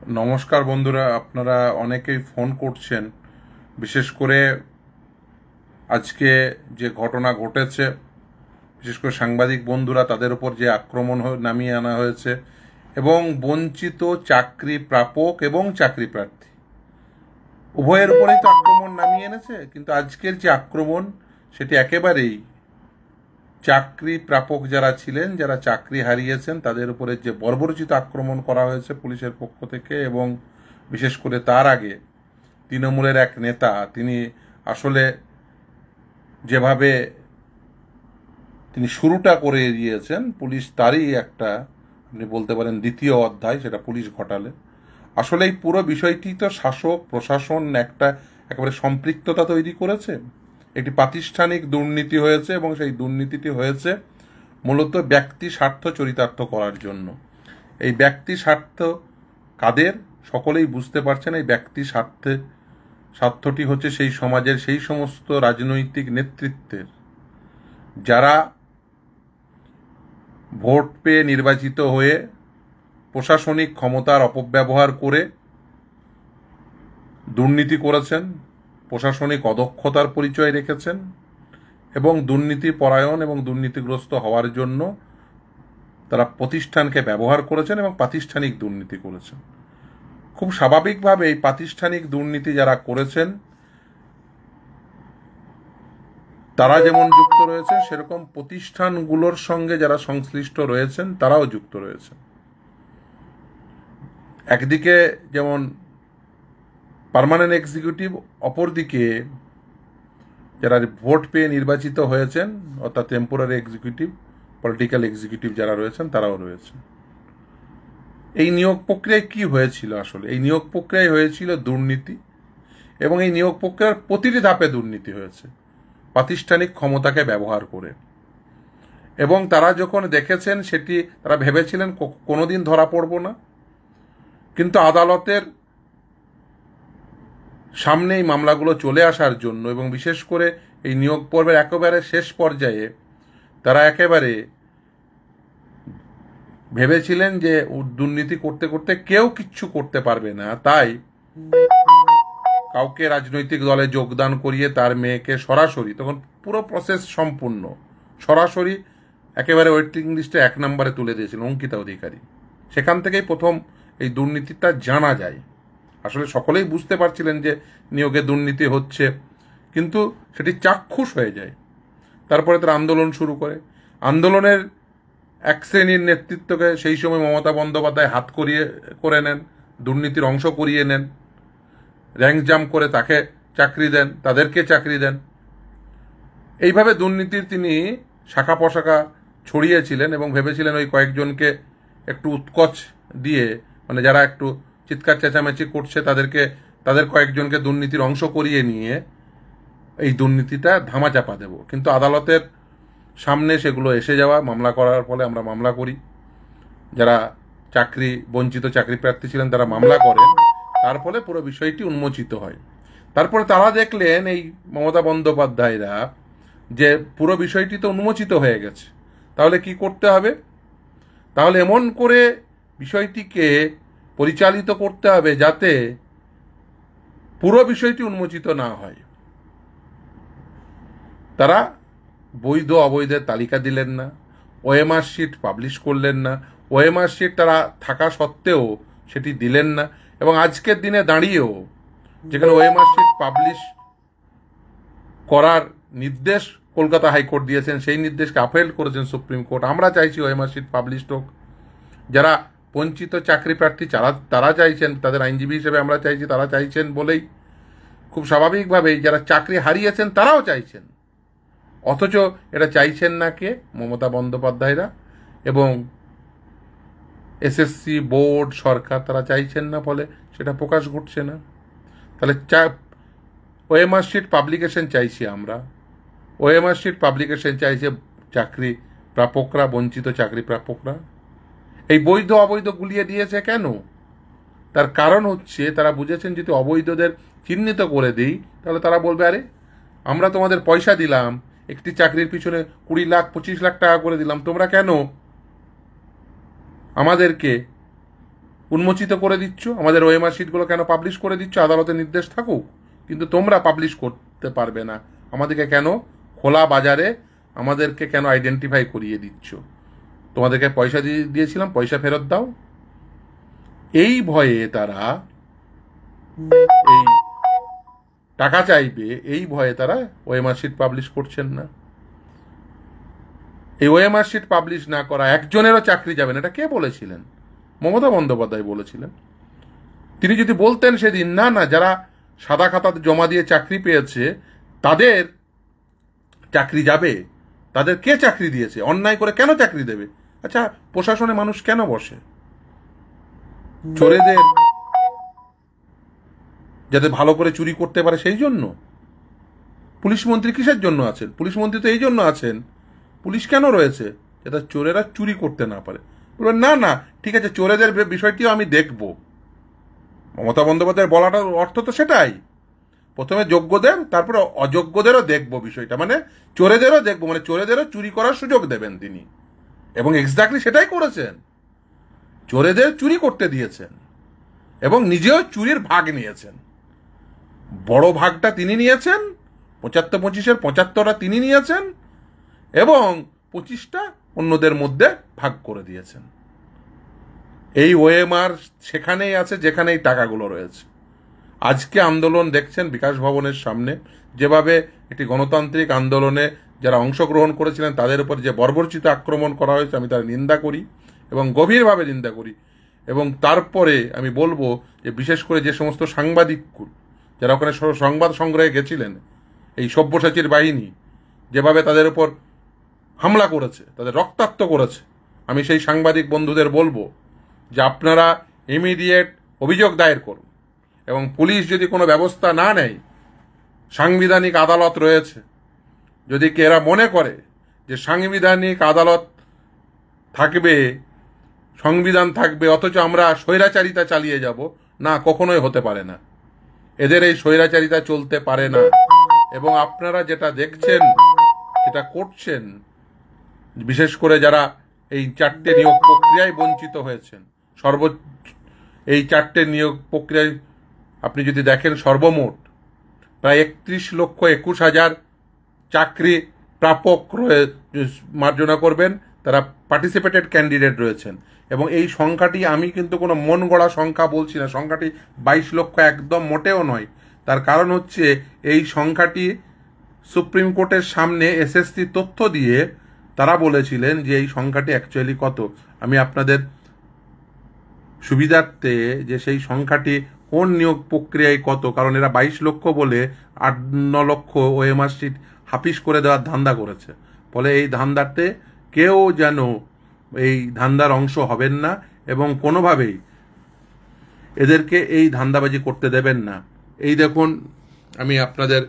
নমস্কার বন্ধুরা, আপনারা অনেকেই ফোন করছেন। বিশেষ করে আজকে যে ঘটনা ঘটেছে, বিশেষ করে সাংবাদিক বন্ধুরা, তাদের উপর যে আক্রমণ নামিয়ে আনা হয়েছে এবং বঞ্চিত চাকরি প্রাপক এবং চাকরি প্রার্থী উভয়ের উপরেই তো আক্রমণ নামিয়ে এনেছে। কিন্তু আজকের যে আক্রমণ, সেটি একেবারেই চাকরি প্রাপক যারা ছিলেন, যারা চাকরি হারিয়েছেন, তাদের উপরে যে বর্বরচিত আক্রমণ করা হয়েছে পুলিশের পক্ষ থেকে। এবং বিশেষ করে তার আগে তৃণমূলের এক নেতা, তিনি আসলে যেভাবে তিনি শুরুটা করে দিয়েছেন, পুলিশ তারই একটা, আপনি বলতে পারেন দ্বিতীয় অধ্যায়, সেটা পুলিশ ঘটালে। আসলে এই পুরো বিষয়টি তো শাসক প্রশাসন একটা একেবারে সম্পৃক্ততা তৈরি করেছে। একটি প্রাতিষ্ঠানিক দুর্নীতি হয়েছে এবং সেই দুর্নীতিটি হয়েছে মূলত ব্যক্তি স্বার্থ চরিতার্থ করার জন্য। এই ব্যক্তি স্বার্থ কাদের, সকলেই বুঝতে পারছেন। এই ব্যক্তি স্বার্থটি হচ্ছে সেই সমাজের সেই সমস্ত রাজনৈতিক নেতৃত্বের, যারা ভোট পেয়ে নির্বাচিত হয়ে প্রশাসনিক ক্ষমতার অপব্যবহার করে দুর্নীতি করেছেন, প্রশাসনিক অদক্ষতার পরিচয় রেখেছেন এবং দুর্নীতি পরায়ণ এবং দুর্নীতিগ্রস্ত হওয়ার জন্য তারা প্রতিষ্ঠানকে ব্যবহার করেছেন এবং প্রাতিষ্ঠানিক দুর্নীতি করেছেন। খুব স্বাভাবিকভাবে এই প্রাতিষ্ঠানিক দুর্নীতি যারা করেছেন, তারা যেমন যুক্ত রয়েছে, সেরকম প্রতিষ্ঠানগুলোর সঙ্গে যারা সংশ্লিষ্ট রয়েছেন তারাও যুক্ত রয়েছেন। একদিকে যেমন পার্মানেন্ট এক্সিকিউটিভ, অপরদিকে যারা ভোট পেয়ে নির্বাচিত হয়েছেন, অর্থাৎ টেম্পোরারি এক্সিকিউটিভ, পলিটিক্যাল এক্সিকিউটিভ যারা রয়েছেন, তারাও রয়েছেন। এই নিয়োগ প্রক্রিয়ায় কি হয়েছিল? আসলে এই নিয়োগ প্রক্রিয়ায় হয়েছিল দুর্নীতি, এবং এই নিয়োগ প্রক্রিয়ার প্রতিটি ধাপে দুর্নীতি হয়েছে প্রাতিষ্ঠানিক ক্ষমতাকে ব্যবহার করে। এবং তারা যখন দেখেছেন, সেটি তারা ভেবেছিলেন কোনোদিন ধরা পড়ব না, কিন্তু আদালতের সামনে এই মামলাগুলো চলে আসার জন্য এবং বিশেষ করে এই নিয়োগ পর্বের একেবারে শেষ পর্যায়ে তারা একেবারে ভেবেছিলেন যে দুর্নীতি করতে করতে কেউ কিচ্ছু করতে পারবে না, তাই কাউকে রাজনৈতিক দলে যোগদান করিয়ে তার মেয়েকে সরাসরি, তখন পুরো প্রসেস সম্পূর্ণ সরাসরি একেবারে ওয়েটিং লিস্টে 1 নম্বরে তুলে দিয়েছিলেন অঙ্কিতা অধিকারী। সেখান থেকেই প্রথম এই দুর্নীতিটা জানা যায়। আসলে সকলেই বুঝতে পারছিলেন যে নিয়োগে দুর্নীতি হচ্ছে, কিন্তু সেটি চাক্ষুষ হয়ে যায়। তারপরে তারা আন্দোলন শুরু করে। আন্দোলনের এক শ্রেণীর নেতৃত্বকে সেই সময় মমতা বন্দ্যোপাধ্যায় হাত করে নেন, দুর্নীতির অংশ করিয়ে নেন, র্যাঙ্ক জাম্প করে তাকে চাকরি দেন, তাদেরকে চাকরি দেন। এইভাবে দুর্নীতির তিনি শাখা প্রশাখা ছড়িয়েছিলেন এবং ভেবেছিলেন ওই কয়েকজনকে একটু উৎকোচ দিয়ে, মানে যারা একটু চিৎকার চেঁচামেচি করছে, তাদের কয়েকজনকে দুর্নীতির অংশ করিয়ে নিয়ে এই দুর্নীতিটা ধামাচাপা দেব। কিন্তু আদালতের সামনে সেগুলো এসে যাওয়া, মামলা করার ফলে আমরা মামলা করি, যারা বঞ্চিত চাকরি প্রার্থী ছিলেন তারা মামলা করেন, তার ফলে পুরো বিষয়টি উন্মোচিত হয়। তারপরে তারা দেখলেন, এই মমতা বন্দ্যোপাধ্যায়রা, যে পুরো বিষয়টি তো উন্মোচিত হয়ে গেছে, তাহলে কি করতে হবে? তাহলে এমন করে বিষয়টিকে পরিচালিত করতে হবে যাতে পুরো বিষয়টি উন্মোচিত না হয়। তারা বৈধ অবৈধের তালিকা দিলেন না, ওএমআর শিট পাবলিশ করলেন না, ওএমআর শিট তারা থাকা সত্ত্বেও সেটি দিলেন না। এবং আজকের দিনে দাঁড়িয়েও যেখানে ওএমআর শিট পাবলিশ করার নির্দেশ কলকাতা হাইকোর্ট দিয়েছেন, সেই নির্দেশকে আপহেল্ড করেছেন সুপ্রিম কোর্ট। আমরা চাইছি ওএমআর শিট পাবলিশ হোক। যারা বঞ্চিত চাকরি প্রার্থী তারা চাইছেন, তাদের আইনজীবী হিসেবে আমরা চাইছি, তারা চাইছেন বলেই খুব স্বাভাবিকভাবেই যারা চাকরি হারিয়েছেন তারাও চাইছেন। অথচ এটা চাইছেন না কে? মমতা বন্দ্যোপাধ্যায়রা এবং এসএসসি বোর্ড, সরকার, তারা চাইছেন না, ফলে সেটা প্রকাশ ঘটছে না। তাহলে ওএমআর শিট পাবলিকেশন চাইছি আমরা, ওএমআর শিট পাবলিকেশন চাইছে চাকরি প্রাপকরা, বঞ্চিত চাকরি প্রাপকরা। এই বৈধ অবৈধ গুলিয়ে দিয়েছে কেন? তার কারণ হচ্ছে তারা বুঝেছেন যদি অবৈধদের চিহ্নিত করে দিই, তাহলে তারা বলবে, আরে আমরা তোমাদের পয়সা দিলাম, একটি চাকরির পিছনে 20 লাখ 25 লাখ টাকা করে দিলাম, তোমরা কেন আমাদেরকে উন্মোচিত করে দিচ্ছ, আমাদের ওএমআর শিটগুলো কেন পাবলিশ করে দিচ্ছ, আদালতের নির্দেশ থাকুক, কিন্তু তোমরা পাবলিশ করতে পারবে না। আমাদেরকে কেন খোলা বাজারে আমাদেরকে কেন আইডেন্টিফাই করিয়ে দিচ্ছ? তোমাদেরকে পয়সা দিয়েছিলাম, পয়সা ফেরত দাও। এই ভয়ে তারা এই টাকা চাইবে, এই ভয়ে তারা ওএমআর শিট পাবলিশ করছেন না। এই ওএমআর শিট পাবলিশ না করা একজনেরও চাকরি যাবে না, এটা কে বলেছিলেন? মমতা বন্দ্যোপাধ্যায় বলেছিলেন। তিনি যদি বলতেন সেদিন না না যারা সাদা খাতাতে জমা দিয়ে চাকরি পেয়েছে তাদের চাকরি যাবে, তাদের কে চাকরি দিয়েছে, অন্যায় করে কেন চাকরি দেবে? আচ্ছা, প্রশাসনে মানুষ কেন বসে? চোরেদের যাতে ভালো করে চুরি করতে পারে সেই জন্য? পুলিশ মন্ত্রী কিসের জন্য আছেন? পুলিশ মন্ত্রী তো এই জন্য আছেন। পুলিশ কেন রয়েছে? যাতে চোরেরা চুরি করতে না পারে। বলবেন না না ঠিক আছে, চোরেদের বিষয়টিও আমি দেখব। মমতা বন্দ্যোপাধ্যায়ের বলাটার অর্থ তো সেটাই, প্রথমে যোগ্যদের তারপরে অযোগ্যদেরও দেখব বিষয়টা, মানে চোরেদেরও দেখব, মানে চোরেদেরও চুরি করার সুযোগ দেবেন তিনি। এবং এক্স্যাক্টলি সেটাই করেছেন, চোরেদের চুরি করতে দিয়েছেন এবং নিজেও চুরির ভাগ নিয়েছেন। বড় ভাগটা তিনি নিয়েছেন, 75-25-এর 75টা তিনি নিয়েছেন এবং 25টা অন্যদের মধ্যে ভাগ করে দিয়েছেন। এই ওএমআর সেখানেই আছে যেখানে এই টাকাগুলো রয়েছে। আজকে আন্দোলন দেখছেন বিকাশ ভবনের সামনে, যেভাবে একটি গণতান্ত্রিক আন্দোলনে যারা অংশগ্রহণ করেছিলেন তাদের উপর যে বর্বরচিত আক্রমণ করা হয়েছে, আমি তার নিন্দা করি এবং গভীরভাবে নিন্দা করি। এবং তারপরে আমি বলবো যে বিশেষ করে যে সমস্ত সাংবাদিক যারা ওখানে সংবাদ সংগ্রহে গেছিলেন, এই সব্যসাচীর বাহিনী যেভাবে তাদের উপর হামলা করেছে, তাদের রক্তাক্ত করেছে, আমি সেই সাংবাদিক বন্ধুদের বলবো যে আপনারা ইমিডিয়েট অভিযোগ দায়ের করুন এবং পুলিশ যদি কোনো ব্যবস্থা না নেয়, সাংবিধানিক আদালত রয়েছে, যদি এরা মনে করে যে সাংবিধানিক আদালত থাকবে, সংবিধান থাকবে, অথচ আমরা স্বৈরাচারিতা চালিয়ে যাব, না, কখনোই হতে পারে না। এদের এই স্বৈরাচারিতা চলতে পারে না। এবং আপনারা যেটা দেখছেন, যেটা করছেন, বিশেষ করে যারা এই 4টে নিয়োগ প্রক্রিয়ায় বঞ্চিত হয়েছেন, এই 4টে নিয়োগ প্রক্রিয়ায় আপনি যদি দেখেন সর্বমোট প্রায় 31,21,000 চাকরি প্রাপক মার্জনা করবেন, তারা পার্টিসিপেটেড ক্যান্ডিডেট রয়েছেন। এবং এই সংখ্যাটি আমি কিন্তু কোনো মন গড়া সংখ্যা বলছি না, সংখ্যাটি 22 লক্ষ একদম মোটেও নয়। তার কারণ হচ্ছে এই সংখ্যাটি সুপ্রিম কোর্টের সামনে এসএসসি তথ্য দিয়ে তারা বলেছিলেন যে এই সংখ্যাটি অ্যাকচুয়ালি কত। আমি আপনাদের সুবিধার্থে যে সেই সংখ্যাটি কোন নিয়োগ প্রক্রিয়ায় কত, কারণ এরা 22 লক্ষ বলে 8-9 লক্ষ ওএমআর শিট হাফিস করে দেওয়ার ধান্দা করেছে। ফলে এই ধান্দাতে কেউ যেন এই ধান্দার অংশ হবেন না এবং কোনোভাবেই এদেরকে এই ধান্দাবাজি করতে দেবেন না। এই দেখুন, আমি আপনাদের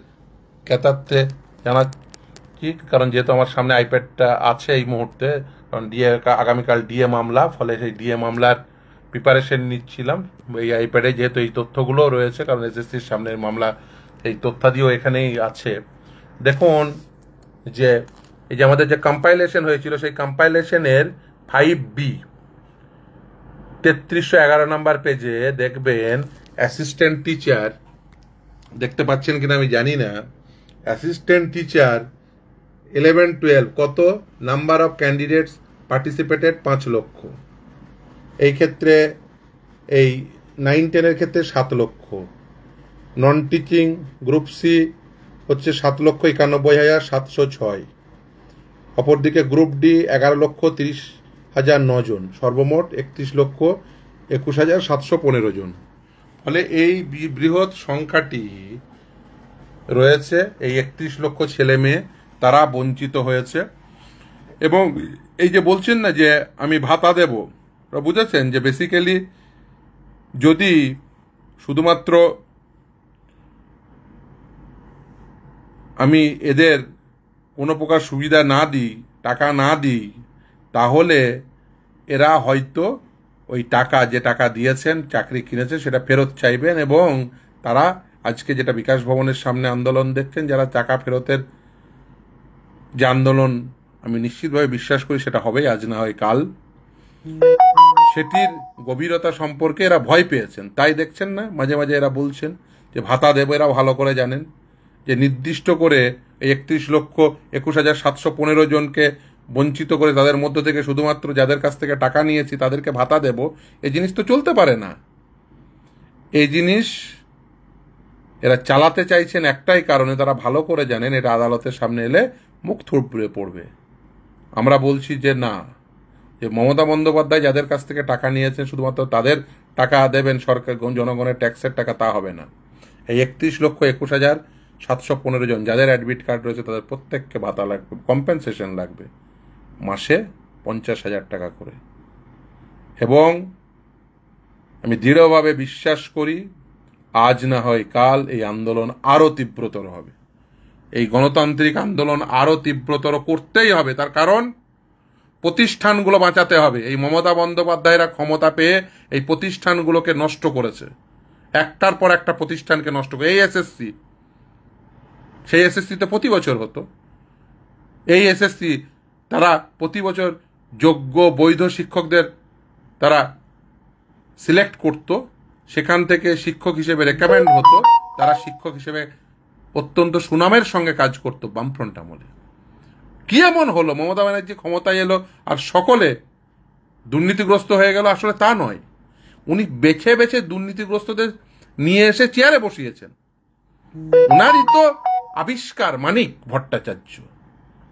জ্ঞাতার্থে জানাচ্ছি, কারণ যেহেতু আমার সামনে আইপ্যাডটা আছে এই মুহূর্তে, কারণ আগামীকাল ডিএ মামলা, ফলে সেই ডিএ মামলার প্রিপারেশন নিচ্ছিলাম এই আইপ্যাডে, যেহেতু এই তথ্যগুলো রয়েছে, কারণ এসএসসির সামনের মামলা এই তথ্যাদিও এখানেই আছে। দেখুন যে এই যে আমাদের যে কম্পাইলেশন হয়েছিল, সেই কম্পাইলেশনের 5B 3311 নম্বর পেজে দেখবেন অ্যাসিস্ট্যান্ট টিচার, দেখতে পাচ্ছেন কিনা আমি জানি না, অ্যাসিস্ট্যান্ট টিচার 11-12 কত নাম্বার অফ ক্যান্ডিডেটস পার্টিসিপেটেড 5 লক্ষ। এই ক্ষেত্রে এই 9-10-এর ক্ষেত্রে 7 লক্ষ। নন টিচিং গ্রুপ সি হচ্ছে 7,91,706। অপরদিকে গ্রুপ ডি 11,30,009 জন, সর্বমোট 31,21,715 জন। ফলে এই বৃহৎ সংখ্যাটি রয়েছে, এই 31 লক্ষ ছেলে মেয়ে তারা বঞ্চিত হয়েছে। এবং এই যে বলছেন না যে আমি ভাতা দেব, বুঝেছেন যে বেসিক্যালি যদি শুধুমাত্র আমি এদের কোনো প্রকার সুবিধা না দিই, টাকা না দিই, তাহলে এরা হয়তো ওই টাকা, যে টাকা দিয়েছেন, চাকরি কিনেছে, সেটা ফেরত চাইবেন। এবং তারা আজকে যেটা বিকাশ ভবনের সামনে আন্দোলন দেখছেন, যারা টাকা ফেরতের যে আন্দোলন, আমি নিশ্চিতভাবে বিশ্বাস করি সেটা হবে, আজ না হয় কাল, সেটির গভীরতা সম্পর্কে এরা ভয় পেয়েছেন। তাই দেখছেন না মাঝে মাঝে এরা বলছেন যে ভাতা দেব। এরা ভালো করে জানেন যে নির্দিষ্ট করে এই 31,21,715 জনকে বঞ্চিত করে তাদের মধ্য থেকে শুধুমাত্র যাদের কাছ থেকে টাকা নিয়েছি তাদেরকে ভাতা দেব, এই জিনিস তো চলতে পারে না। এই জিনিস এরা চালাতে চাইছেন একটাই কারণে, তারা ভালো করে জানেন এটা আদালতের সামনে এলে মুখ থুবড়ে পড়বে। আমরা বলছি যে না, যে মমতা বন্দ্যোপাধ্যায় যাদের কাছ থেকে টাকা নিয়েছেন শুধুমাত্র তাদের টাকা দেবেন সরকার, জনগণের ট্যাক্সের টাকা, তা হবে না। এই 31,21,715 জন যাদের অ্যাডমিট কার্ড রয়েছে তাদের প্রত্যেককে ভাতা লাগবে, কম্পেনসেশন লাগবে মাসে 50,000 টাকা করে। এবং আমি দৃঢ়ভাবে বিশ্বাস করি আজ না হয় কাল এই আন্দোলন আরও তীব্রতর হবে। এই গণতান্ত্রিক আন্দোলন আরও তীব্রতর করতেই হবে। তার কারণ প্রতিষ্ঠানগুলো বাঁচাতে হবে। এই মমতা বন্দ্যোপাধ্যায়রা ক্ষমতা পেয়ে এই প্রতিষ্ঠানগুলোকে নষ্ট করেছে, একটার পর একটা প্রতিষ্ঠানকে নষ্ট করে। এই এসএসসি, সেই এসএসসি তো প্রতি বছর হতো। এই এসএসসি তারা প্রতি বছর যোগ্য বৈধ শিক্ষকদের তারা সিলেক্ট করত, সেখান থেকে শিক্ষক হিসেবে রেকমেন্ড হতো, তারা শিক্ষক হিসেবে অত্যন্ত সুনামের সঙ্গে কাজ করত বামফ্রন্ট আমলে। কি এমন হলো মমতা ব্যানার্জি ক্ষমতায় এলো আর সকলে দুর্নীতিগ্রস্ত হয়ে গেল? আসলে তা নয়, উনি বেছে বেছে দুর্নীতিগ্রস্তদের নিয়ে এসে চেয়ারে বসিয়েছেন। উনারই তো আবিষ্কার মানিক ভট্টাচার্য,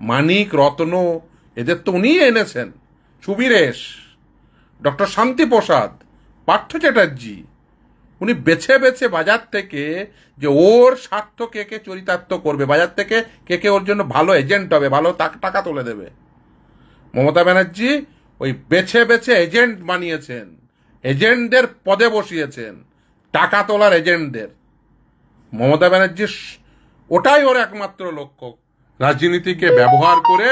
মানিক রত্ন, এদের তো উনিই এনেছেন। সুবীরেশ, ডক্টর শান্তিপ্রসাদ, পার্থ চ্যাটার্জি, উনি বেছে বেছে বাজার থেকে যে ওর স্বার্থ কে কে চরিতার্থ করবে, বাজার থেকে কে কে ওর জন্য ভালো এজেন্ট হবে, ভালো টাকা তুলে দেবে, মমতা ব্যানার্জি ওই বেছে বেছে এজেন্ট বানিয়েছেন, এজেন্টদের পদে বসিয়েছেন, টাকা তোলার এজেন্টদের। মমতা ব্যানার্জির ওটাই ওর একমাত্র লক্ষ্য, রাজনীতিকে ব্যবহার করে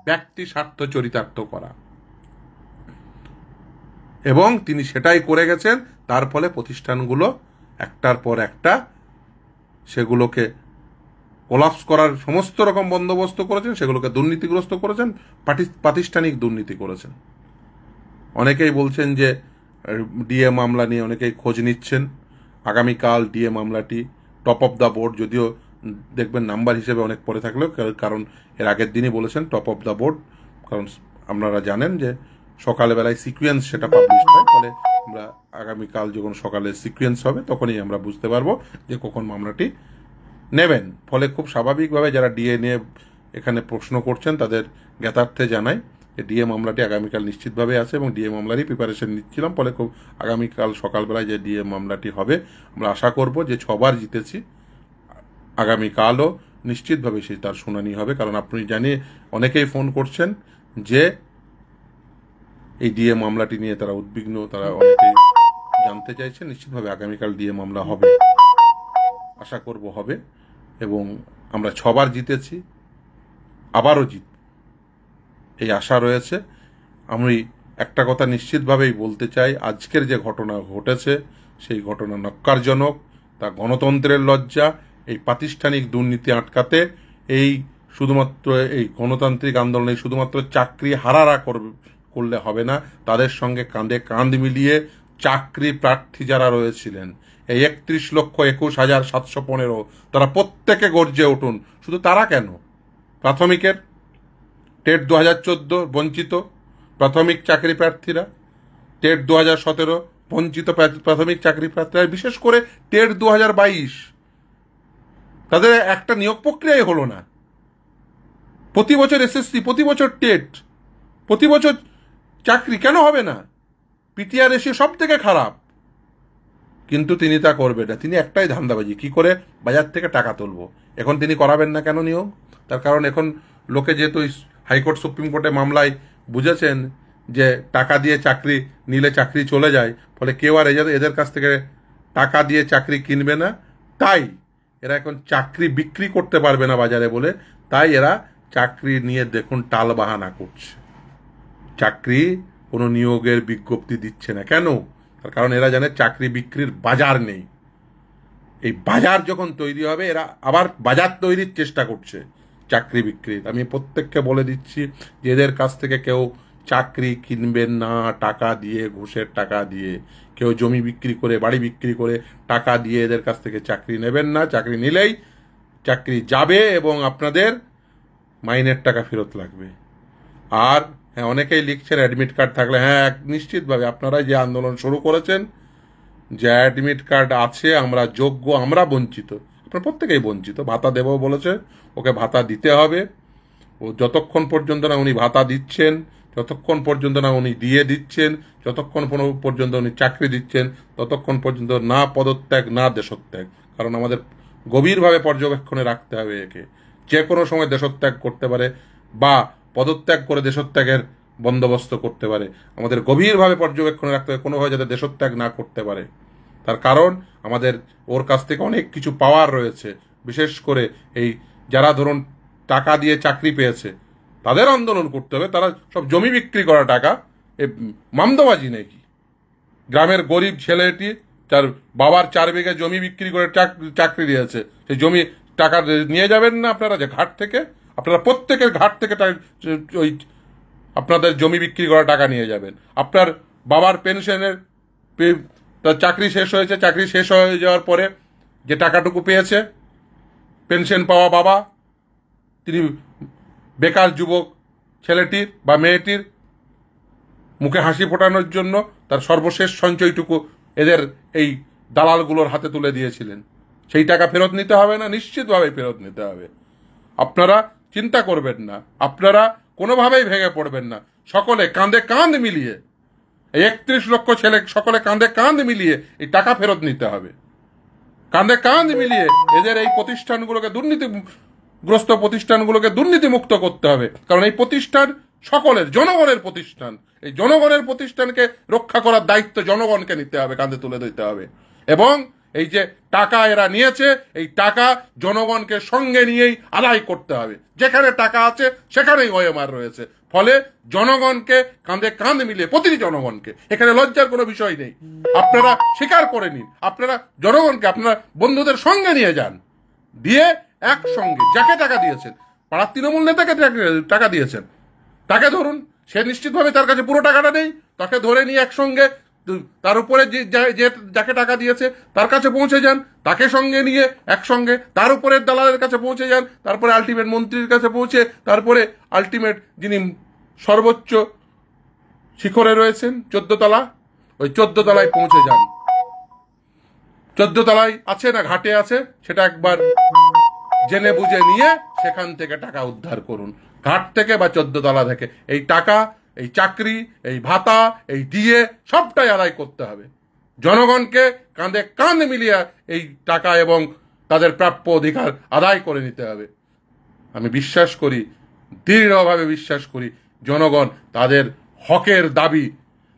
ব্যক্তি স্বার্থ চরিতার্থ করা। এবং তিনি সেটাই করে গেছেন। তার ফলে প্রতিষ্ঠানগুলো একটার পর একটা সেগুলোকে কোলাপস করার সমস্ত রকম বন্দোবস্ত করেছেন, সেগুলোকে দুর্নীতিগ্রস্ত করেছেন, প্রাতিষ্ঠানিক দুর্নীতি করেছেন। অনেকেই বলছেন যে ডিএ মামলা নিয়ে অনেকেই খোঁজ নিচ্ছেন। আগামীকাল ডিএ মামলাটি টপ অফ দ্য বোর্ড, যদিও দেখবেন নাম্বার হিসেবে অনেক পরে থাকলেও, কারণ এর আগের দিনই বলেছেন টপ অফ দ্য বোর্ড, কারণ আপনারা জানেন যে সকালবেলায় সিকুয়েন্স সেটা পাবলিশ হয়। ফলে আমরা আগামীকাল যখন সকালে সিকুয়েন্স হবে তখনই আমরা বুঝতে পারবো যে কখন মামলাটি নেবেন। ফলে খুব স্বাভাবিকভাবে যারা ডিএ নিয়ে এখানে প্রশ্ন করছেন তাদের জ্ঞাতার্থে জানাই যে ডিএ মামলাটি আগামীকাল নিশ্চিতভাবে আছে এবং ডিএ মামলারই প্রিপারেশন নিচ্ছিলাম। ফলে খুব আগামীকাল সকালবেলায় যে ডিএ মামলাটি হবে আমরা আশা করব যে 6 বার জিতেছি, আগামীকালও নিশ্চিতভাবে সেই তার শুনানি হবে। কারণ আপনি জানি অনেকেই ফোন করছেন যে এই ডিএ মামলাটি নিয়ে তারা উদ্বিগ্ন, তারা অনেকেই জানতে চাইছেন। নিশ্চিতভাবে আগামীকাল ডিএ মামলা হবে, আশা করব হবে। এবং আমরা 6 বার জিতেছি, আবারও জিতব এই আশা রয়েছে। আমি একটা কথা নিশ্চিতভাবেই বলতে চাই, আজকের যে ঘটনা ঘটেছে সেই ঘটনা নক্কারজনক, তা গণতন্ত্রের লজ্জা। এই প্রাতিষ্ঠানিক দুর্নীতি আটকাতে এই শুধুমাত্র এই গণতান্ত্রিক আন্দোলনে শুধুমাত্র চাকরি হারারা করলে হবে না, তাদের সঙ্গে কাঁধে কাঁধ মিলিয়ে চাকরি প্রার্থী যারা রয়েছিলেন এই 31,21,715 তারা প্রত্যেকে গর্জে উঠুন। শুধু তারা কেন, প্রাথমিকের টেট 2014 বঞ্চিত প্রাথমিক চাকরি প্রার্থীরা, টেট 2017 বঞ্চিত প্রাথমিক চাকরি প্রার্থীরা, বিশেষ করে টেট 2022 তাদের একটা নিয়োগ প্রক্রিয়াই হলো না। প্রতি বছর এসএসসি, প্রতি বছর টেট, প্রতি বছর চাকরি, কেন হবে না? পিটিআর রেশিও সব থেকে খারাপ, কিন্তু তিনি তা করবেন না। তিনি একটাই ধান্দাবাজি, কি করে বাজার থেকে টাকা তুলবো। এখন তিনি করাবেন না কেন নিয়োগ? তার কারণ এখন লোকে যেহেতু হাইকোর্ট সুপ্রিম কোর্টে মামলায় বুঝেছেন যে টাকা দিয়ে চাকরি নিলে চাকরি চলে যায়, ফলে কেউ আর এদের কাছ থেকে টাকা দিয়ে চাকরি কিনবে না। তাই এরা এখন চাকরি বিক্রি করতে পারবে না বাজারে বলে, তাই এরা চাকরি নিয়ে দেখুন টাল বাহানা করছে, চাকরি কোনো নিয়োগের বিজ্ঞপ্তি দিচ্ছে না। কেন? তার কারণ এরা জানে চাকরি বিক্রির বাজার নেই। এই বাজার যখন তৈরি হবে এরা আবার বাজার তৈরির চেষ্টা করছে চাকরি বিক্রির। আমি প্রত্যেককে বলে দিচ্ছি যে এদের কাছ থেকে কেউ চাকরি কিনবেন না টাকা দিয়ে, ঘুষের টাকা দিয়ে। কেউ জমি বিক্রি করে, বাড়ি বিক্রি করে টাকা দিয়ে এদের কাছ থেকে চাকরি নেবেন না। চাকরি নিলেই চাকরি যাবে এবং আপনাদের মাইনের টাকা ফেরত লাগবে। আর হ্যাঁ, অনেকেই লিখছেন অ্যাডমিট কার্ড থাকলে, হ্যাঁ নিশ্চিতভাবে আপনারা যে আন্দোলন শুরু করেছেন, যে অ্যাডমিট কার্ড আছে, আমরা যোগ্য, আমরা বঞ্চিত, আপনারা প্রত্যেকেই বঞ্চিত। ভাতা দেব বলেছে, ওকে ভাতা দিতে হবে। ও যতক্ষণ পর্যন্ত না উনি ভাতা দিচ্ছেন, যতক্ষণ পর্যন্ত না উনি দিয়ে দিচ্ছেন, যতক্ষণ পর্যন্ত উনি চাকরি দিচ্ছেন, ততক্ষণ পর্যন্ত না পদত্যাগ না দেশত্যাগ। কারণ আমাদের গভীরভাবে পর্যবেক্ষণে রাখতে হবে একে। যে কোনো সময় দেশত্যাগ করতে পারে বা পদত্যাগ করে দেশত্যাগের বন্দোবস্ত করতে পারে। আমাদের গভীরভাবে পর্যবেক্ষণে রাখতে হবে, কোনোভাবে যাতে দেশত্যাগ না করতে পারে। তার কারণ আমাদের ওর কাছ থেকে অনেক কিছু পাওয়ার রয়েছে। বিশেষ করে এই যারা ধরুন টাকা দিয়ে চাকরি পেয়েছে, তাদের আন্দোলন করতে হবে। তারা সব জমি বিক্রি করা টাকা, এ মামদোবাজি নাকি? গ্রামের গরিব ছেলেটি তার বাবার 4 বিঘা জমি বিক্রি করে চাকরি দিয়েছে, সেই জমি টাকা নিয়ে যাবেন না আপনারা? যে ঘাট থেকে আপনারা প্রত্যেকের ঘাট থেকে ওই আপনাদের জমি বিক্রি করা টাকা নিয়ে যাবেন। আপনার বাবার পেনশনের তার চাকরি শেষ হয়েছে, চাকরি শেষ হয়ে যাওয়ার পরে যে টাকাটুকু পেয়েছে, পেনশন পাওয়া বাবা, তিনি বেকার যুবক ছেলেটির বা মেয়েটির মুখে হাসি ফোটানোর জন্য তার সর্বশেষ সঞ্চয়টুকু এদের এই দালালগুলোর হাতে তুলে দিয়েছিলেন। সেই টাকা ফেরত নিতে হবে না? নিশ্চিতভাবে ফেরত নিতে হবে। আপনারা চিন্তা করবেন না, আপনারা কোনোভাবেই ভেঙে পড়বেন না। সকলে কাঁধে কাঁধ মিলিয়ে, এই 31 লক্ষ ছেলে সকলে কাঁধে কাঁধ মিলিয়ে এই টাকা ফেরত নিতে হবে। কাঁধে কাঁধ মিলিয়ে এদের এই প্রতিষ্ঠানগুলোকে, দুর্নীতিগ্রস্ত প্রতিষ্ঠানগুলোকে দুর্নীতিমুক্ত করতে হবে। কারণ এই প্রতিষ্ঠান সকলের, জনগণের প্রতিষ্ঠান। এই জনগণের প্রতিষ্ঠানকে রক্ষা করার দায়িত্ব জনগণকে নিতে হবে, কাঁধে তুলে দিতে হবে। এবং এই যে টাকা এরা নিয়েছে, এই টাকা জনগণকে সঙ্গে নিয়েই আদায় করতে হবে। যেখানে টাকা আছে সেখানেই ওএমআর রয়েছে। ফলে জনগণকে কাঁধে কাঁধ মিলিয়ে, প্রতিটি জনগণকে, এখানে লজ্জার কোনো বিষয় নেই। আপনারা স্বীকার করে নিন, আপনারা জনগণকে আপনারা বন্ধুদের সঙ্গে নিয়ে যান, দিয়ে একসঙ্গে যাকে টাকা দিয়েছেন, পাড়ার তৃণমূল নেতাকে টাকা দিয়েছেন, তাকে ধরুন, সে নিশ্চিতভাবে তার কাছে পুরো টাকাটা নেই, তাকে ধরে নিয়ে একসঙ্গে তার উপরে যে যাকে টাকা দিয়েছে তার কাছে পৌঁছে যান, তাকে সঙ্গে নিয়ে একসঙ্গে তার উপরের দালালের কাছে পৌঁছে যান, তারপরে আলটিমেট মন্ত্রীর কাছে পৌঁছে, তারপরে আলটিমেট যিনি সর্বোচ্চ শিখরে রয়েছেন 14 তলা, ওই 14 তলায় পৌঁছে যান। 14 তলায় আছে না ঘাটে আছে, সেটা একবার জেনে বুঝে নিয়ে সেখান থেকে টাকা উদ্ধার করুন। ঘাট থেকে বা 14 তলা থেকে এই টাকা, এই চাকরি, এই ভাতা, এই ডিএ সবটাই আদায় করতে হবে। জনগণকে কাঁধে কাঁধ মিলিয়ে এই টাকা এবং তাদের প্রাপ্য অধিকার আদায় করে নিতে হবে। আমি বিশ্বাস করি, দৃঢ়ভাবে বিশ্বাস করি, জনগণ তাদের হকের দাবি,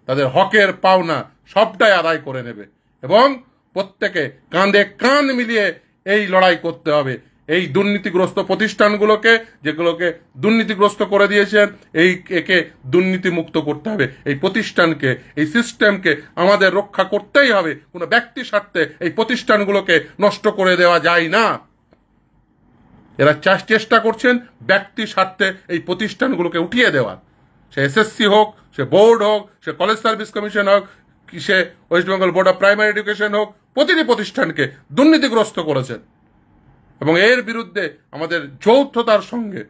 তাদের হকের পাওনা সবটাই আদায় করে নেবে। এবং প্রত্যেকে কাঁধে কাঁধ মিলিয়ে এই লড়াই করতে হবে। এই দুর্নীতিগ্রস্ত প্রতিষ্ঠানগুলোকে, যেগুলোকে দুর্নীতিগ্রস্ত করে দিয়েছেন, একে দুর্নীতিমুক্ত করতে হবে। এই প্রতিষ্ঠানকে, এই সিস্টেমকে আমাদের রক্ষা করতেই হবে। কোনো ব্যক্তি স্বার্থে এই প্রতিষ্ঠানগুলোকে নষ্ট করে দেওয়া যায় না। এরা চেষ্টা করছেন ব্যক্তি স্বার্থে এই প্রতিষ্ঠানগুলোকে উঠিয়ে দেওয়ার। সে এসএসসি হোক, সে বোর্ড হোক, সে কলেজ সার্ভিস কমিশন হোক, কি সে West Bengal board of primary education হোক, প্রতিটি প্রতিষ্ঠানকে দুর্নীতিগ্রস্ত করেছেন। এবং এর বিরুদ্ধে আমাদের যৌথতার সঙ্গে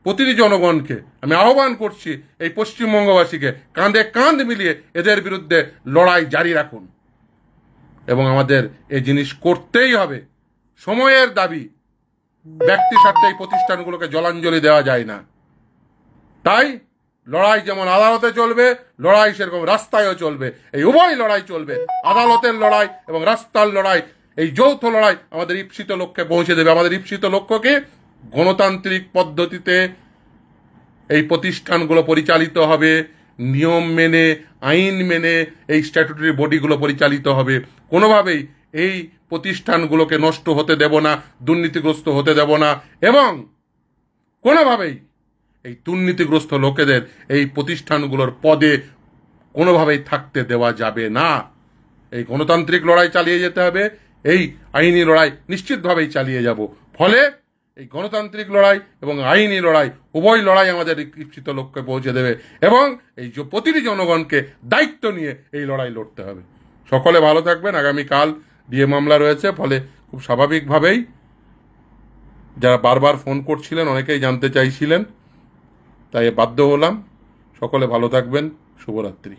প্রতিটি জনগণকে আমি আহ্বান করছি, এই পশ্চিমবঙ্গবাসীকে কাঁধে কাঁধ মিলিয়ে এদের বিরুদ্ধে লড়াই জারি রাখুন। এবং আমাদের এই জিনিস করতেই হবে। সময়ের দাবি, ব্যক্তি স্বার্থে এই প্রতিষ্ঠানগুলোকে জলাঞ্জলি দেওয়া যায় না। তাই লড়াই যেমন আদালতে চলবে, লড়াই সেরকম রাস্তায়ও চলবে। এই উভয় লড়াই চলবে, আদালতের লড়াই এবং রাস্তার লড়াই। এই যৌথ লড়াই আমাদের ঈপ্সিত লক্ষ্যে পৌঁছে দেবে। আমাদের ঈপ্সিত লক্ষ্যকে গণতান্ত্রিক পদ্ধতিতে এই প্রতিষ্ঠানগুলো পরিচালিত হবে, নিয়ম মেনে, আইন মেনে এই স্ট্যাটুটরি বডিগুলো পরিচালিত হবে। কোনোভাবেই এই প্রতিষ্ঠানগুলোকে নষ্ট হতে দেব না, দুর্নীতিগ্রস্ত হতে দেব না। এবং কোনোভাবেই এই দুর্নীতিগ্রস্ত লোকেদের এই প্রতিষ্ঠানগুলোর পদে কোনোভাবেই থাকতে দেওয়া যাবে না। এই গণতান্ত্রিক লড়াই চালিয়ে যেতে হবে, এই আইনি লড়াই নিশ্চিতভাবেই চালিয়ে যাব। ফলে এই গণতান্ত্রিক লড়াই এবং আইনি লড়াই, উভয় লড়াই আমাদের ইচ্ছিত লক্ষ্যে পৌঁছে দেবে এবং এই প্রতিটি জনগণকে দায়িত্ব নিয়ে এই লড়াই লড়তে হবে। সকলে ভালো থাকবেন। আগামীকাল ডিএ মামলা রয়েছে, ফলে খুব স্বাভাবিকভাবেই যারা বারবার ফোন করছিলেন অনেকেই জানতে চাইছিলেন, তাই বাধ্য হলাম। সকলে ভালো থাকবেন। শুভরাত্রি।